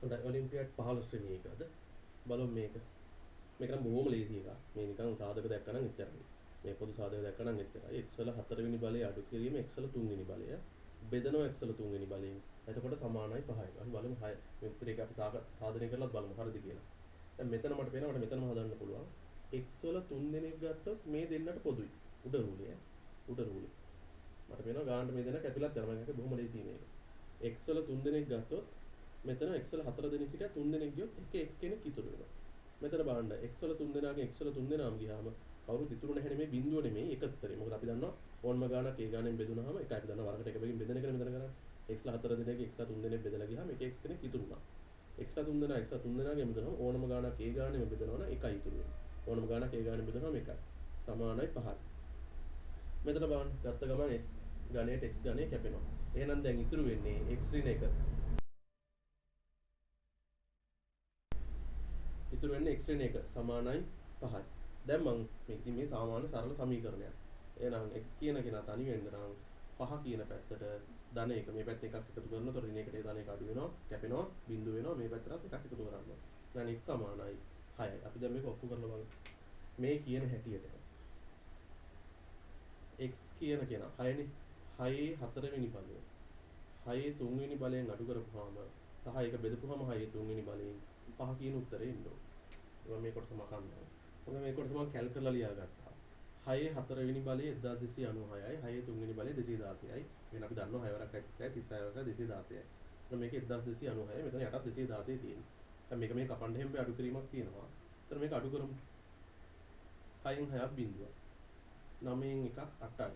හොඳයි ඔලිම්පියාඩ් 15 වෙනි එකද බලමු මේක. මේක නම් බොහොම ලේසි එකක්. මේ නිකන් සාධක දැක්කනම් එච්චරයි. මේ පොදු සාධක දැක්කනම් එච්චරයි. x වල 4 වෙනි බලය අඩු කිරීම x වල 3 වෙනි බලය බෙදනවා x වල 3 වෙනි බලයෙන්. එතකොට සමානයි 5යි. අපි බලමු 6. මේ උත්තරේ අපි සාධනය කරලත් බලමු හරිද කියලා. දැන් මෙතන මට පේනවා මට මෙතනම හදන්න පුළුවන්. x වල 3 දෙනෙක් ගත්තොත් මේ දෙන්නට පොදුයි. උඩ රූලය. උඩ රූලය. මට පේනවා ගානට මේ දෙන කැපිලත් යනවා. මේක බොහොම ලේසි මේක. x වල 3 දෙනෙක් ගත්තොත් මෙතන x වල 4 දෙනෙක් හිටියා 3 දෙනෙක් ගියොත් එක x කෙනෙක් ඉතුරු වෙනවා. මෙතන බලන්න x වල 3 දෙනාගෙන් x වල 3 දෙනාම ගියාම කවුරුත් ඉතුරු නැහැ නෙමෙයි බිඳුව නෙමෙයි එක උත්තරේ. මොකද අපි දන්නවා ඕනම ගානක් ඒ ගානෙන් බෙදුනහම එකයි අපි දන්නවා වරකට එක බෙකින් බෙදෙන එක නෙමෙයි මෙතන කරන්නේ. x ලා 4 දෙනෙක්ගේ x ලා 3 දෙනෙක් බෙදලා ගියාම එක x කෙනෙක් ඉතුරු වුණා. x ලා 3 දෙනා x ලා 3 දෙනාගෙන් බෙදනවා ඕනම ගානක් ඒ ගානෙම බෙදනවා නම් එකයි ඉතුරු වෙන්නේ. ඕනම ගානක් ඒ ගානෙන් බෙදනවාම එකයි. සමානයි 5යි. මෙතන බලන්න ගත්ත ගමන් x ගණයට x ගණය කැපෙනවා. එහෙනම් දැන් ඉතුරු වෙන්නේ x ඍණ 1. ඉතුරු වෙන්නේ x ඍණ 1 සමානයි 5යි. දැන් මම මේ සාමාන්‍ය සරල සමීකරණයක්. එහෙනම් x කියන කෙනා තනි වෙන්න නම් 5 කියන පැත්තට ධන 1 මේ පැත්ත එකක් එකතු කරනකොට ඍණ 1ට ධන 1 අඩු වෙනවා, කැපෙනවා, බිඳුව වෙනවා. මේ පැත්තටත් එකක් එකතු කරන්න. දැන් x සමානයි 6යි. අපි දැන් මේක ඔප්පු කරලා බලමු. මේ කියන හැටියට x කියන කෙනා 6නේ 6 4 වෙනි බලය 6 3 වෙනි බලයෙන් අඩු කරපුවාම සහ ඒක බෙදපුවාම 6 3 වෙනි බලයෙන් 5 කියන උත්තරේ එන්න ඕනේ. මම මේ කොටස මකන්නවා. මොකද මේ කොටස මම කැල් කරලා ලියාගත්තා. 6 4 වෙනි බලය 1296යි 6 3 වෙනි බලය 216යි. එහෙනම් අපි දන්නවා 6 වරක් 36යි 36 වරක් 216යි. එතන මේක 1296යි මෙතන යටත් 216 තියෙනවා. දැන් මේක මේ කපන්න හැම්බේ අඩු කිරීමක් තියෙනවා. එතන මේක අඩු කරමු. 6න් 6ක් බිඳුවයි. 9න් 1ක් 8යි.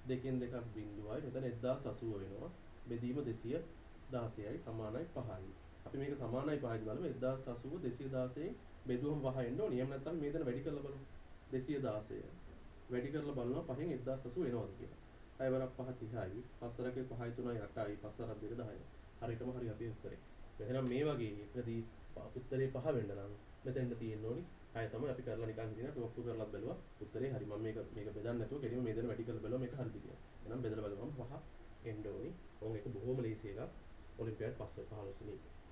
2න් 2ක් බිඳුවයි. මෙතන 1080 වෙනවා. බෙදීම 216යි සමානයි 5යි. අපි මේක සමානයි 5යි බලමු 1080 216න් බෙදුවම 5 එන්න ඕනේ. එහෙම නැත්නම් මේ දෙන වැඩි කරලා බලමු. 216 වැඩි කරලා බලනවා 5න් 1080 එනවද කියලා. 6 වරක් 5 30යි. 5 වරක 5යි 3යි 8යි. 5 වරක් 2 10යි. හරියටම හරි අපේ උත්තරේ. එහෙනම් මේ වගේ එකදී උත්තරේ 5 වෙන්න නම් මෙතෙන්ද තියෙන්න ඕනි. අය තමයි අපි කරලා නිකන් හිටිනා අපි ඔප්පු කරලා බැලුවා. උත්තරේ හරි. මම මේක බෙදන්න නැතුව කෙලින්ම මේ දෙන වැඩි කරලා බැලුවා මේක හරිද කියලා. එහෙනම් බෙදලා බලුවම 5 එන්න ඕනි. ඕක එක බොහොම ලේසි එකක්. ඔලිම්පියාඩ් 15 වෙනි